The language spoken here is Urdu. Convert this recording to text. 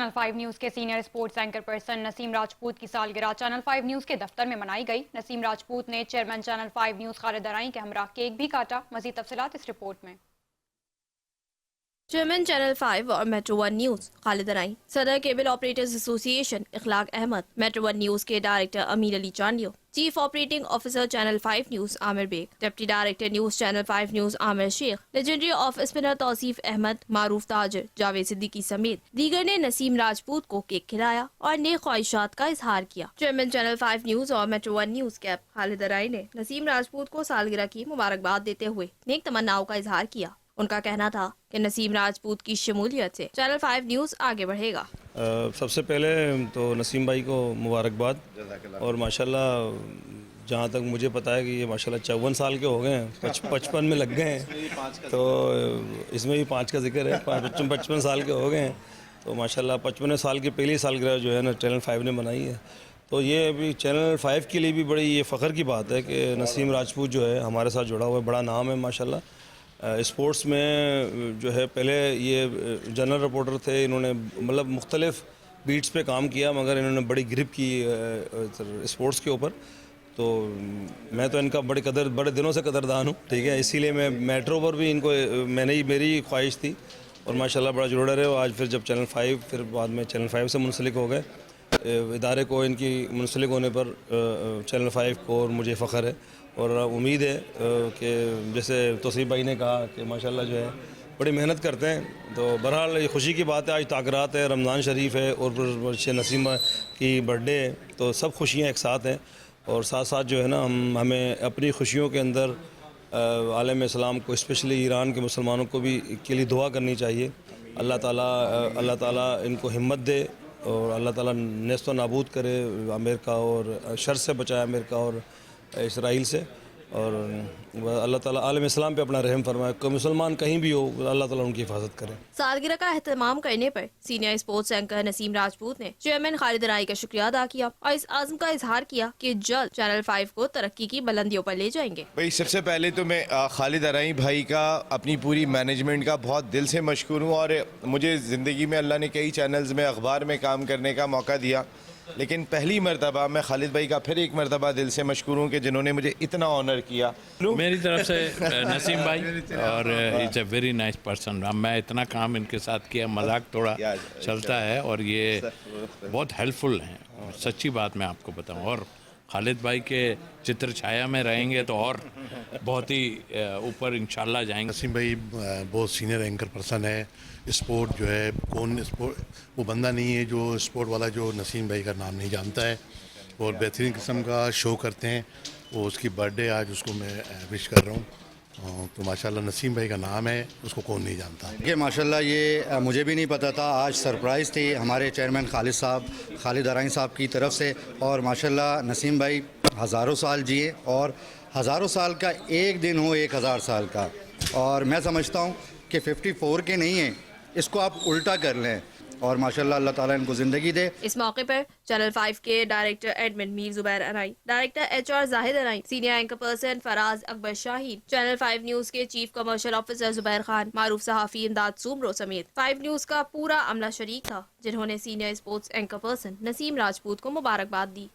چینل 5 نیوز کے سینئر اسپورٹس اینکر پرسن نسیم راجپوت کی سالگرہ چینل 5 نیوز کے دفتر میں منائی گئی۔ نسیم راجپوت نے چیئرمین چینل 5 نیوز خالد ارائیں کے ہمراہ کیک بھی کاٹا۔ مزید تفصیلات اس رپورٹ میں۔ چیئرمین چینل 5 اور میٹرو 1 نیوز خالد ارائیں، صدر cable operators association Akhlaq Ahmed, metro 1 news کے director Amir Ali Chandio, chief operating officer channel 5 news Aamir Baig, deputy director news channel 5 news Aamir Sheikh, legendary off spinner Tauseef Ahmed, معروف تاجر جاوید صدیقی سمیت دیگر نے نسیم راجپوت کو کیک کھلایا اور نیک خواہشات کا اظہار کیا۔ چیئرمین چینل 5 نیوز اور میٹرو 1 نیوز کیپ خالد ارائیں نے نسیم راجپوت کو سالگرہ کی مبارکباد دیتے ہوئے نیک تمناؤں کا اظہار کیا۔ ان کا کہنا تھا کہ نسیم راجپوت کی شمولیت سے چینل 5 نیوز آگے بڑھے گا۔ سب سے پہلے تو نسیم بھائی کو مبارکباد، اور ماشاءاللہ جہاں تک مجھے پتہ ہے کہ یہ ماشاءاللہ 54 سال کے ہو گئے ہیں، 55 میں لگ گئے ہیں، تو اس میں بھی 5 کا ذکر ہے، 55 سال کے ہو گئے ہیں، تو ماشاءاللہ 55 سال کی پہلی سالگرہ جو ہے نا چینل 5 نے منائی ہے۔ تو یہ ابھی چینل 5 کے لیے بھی بڑی یہ فخر کی بات ہے کہ نسیم راجپوت جو ہے ہمارے ساتھ جڑا ہوا ہے، بڑا نام ہے ماشاءاللہ۔ اسپورٹس میں جو ہے پہلے یہ جنرل رپورٹر تھے، انہوں نے مطلب مختلف بیٹس پہ کام کیا، مگر انہوں نے بڑی گرپ کی اسپورٹس کے اوپر، تو میں تو ان کا بڑے دنوں سے قدردان ہوں، ٹھیک ہے، اسی لیے میں میٹرو پر بھی ان کو میری خواہش تھی، اور ماشاءاللہ بڑا جڑا رہے ہو۔ آج پھر جب چینل 5 پھر بعد میں چینل 5 سے منسلک ہو گئے ادارے کو، ان کی منسلک ہونے پر چینل 5 کو اور مجھے فخر ہے، اور امید ہے کہ جیسے توصیف بھائی نے کہا کہ ماشاءاللہ جو ہے بڑی محنت کرتے ہیں، تو بہرحال یہ خوشی کی بات ہے، آج تاکرات ہے، رمضان شریف ہے، اور نسیم کی برتھ ڈے ہے، تو سب خوشیاں ایک ساتھ ہیں، اور ساتھ ساتھ جو ہے نا ہمیں اپنی خوشیوں کے اندر عالم اسلام کو، اسپیشلی ایران کے مسلمانوں کو بھی کے لیے دعا کرنی چاہیے۔ اللہ تعالیٰ ان کو ہمت دے، اور اللہ تعالیٰ نیست و نابود کرے امریکہ، اور شر سے بچائے امریکہ اور اسرائیل سے، اور اللہ تعالیٰ عالم اسلام پہ اپنا رحم فرمائے، کوئی مسلمان کہیں بھی ہو، اللہ تعالیٰ ان کی حفاظت کرے۔ سالگرہ کا اہتمام کرنے پر سینئر اسپورٹس اینکر نسیم راجپوت نے چیئرمین خالد ارائیں کا شکریہ ادا کیا اور اس عزم کا اظہار کیا کہ جلد چینل 5 کو ترقی کی بلندیوں پر لے جائیں گے۔ بھائی سب سے پہلے تو میں خالد ارائیں بھائی کا، اپنی پوری مینجمنٹ کا بہت دل سے مشکور ہوں، اور مجھے زندگی میں اللہ نے کئی چینلز میں، اخبار میں کام کرنے کا موقع دیا، لیکن پہلی مرتبہ میں خالد بھائی کا پھر ایک مرتبہ دل سے مشکور ہوں کہ جنہوں نے مجھے اتنا آنر کیا۔ میری طرف سے نسیم بھائی، اور it's a very nice person, میں اتنا کام ان کے ساتھ کیا، مذاق تھوڑا چلتا ہے، اور یہ بہت ہیلپ فل ہیں، سچی بات میں آپ کو بتاؤں، اور خالد بھائی کے چتر چھایا میں رہیں گے تو اور بہت ہی اوپر انشاءاللہ جائیں گے۔ نسیم بھائی بہت سینئر اینکر پرسن ہے، اسپورٹ جو ہے کون اسپورٹ وہ بندہ نہیں ہے جو اسپورٹ والا جو نسیم بھائی کا نام نہیں جانتا ہے، اور بہترین قسم کا شو کرتے ہیں، وہ اس کی برتھ ڈے آج اس کو میں وش کر رہا ہوں، تو ماشاءاللہ نسیم بھائی کا نام ہے، اس کو کون نہیں جانتا۔ کہ ماشاءاللہ یہ مجھے بھی نہیں پتہ تھا، آج سرپرائز تھی ہمارے چیئرمین خالد ارائیں صاحب کی طرف سے، اور ماشاءاللہ نسیم بھائی ہزاروں سال جیے، اور ہزاروں سال کا ایک دن ہو 1000 سال کا، اور میں سمجھتا ہوں کہ 54 کے نہیں ہیں، اس کو آپ الٹا کر لیں، اور ماشاءاللہ اللہ تعالیٰ ان کو زندگی دے۔ اس موقع پر چینل 5 کے ڈائریکٹر ایڈمن میر زبیر ارائیں، ڈائریکٹر HR زاہد ارائیں، سینئر اینکر پرسن فراز اکبر شاہین، چینل 5 نیوز کے چیف کمرشل آفیسر زبیر خان، معروف صحافی امداد سومرو سمیت 5 نیوز کا پورا عملہ شریک تھا، جنہوں نے سینئر اسپورٹس اینکر پرسن نسیم راجپوت کو مبارکباد دی۔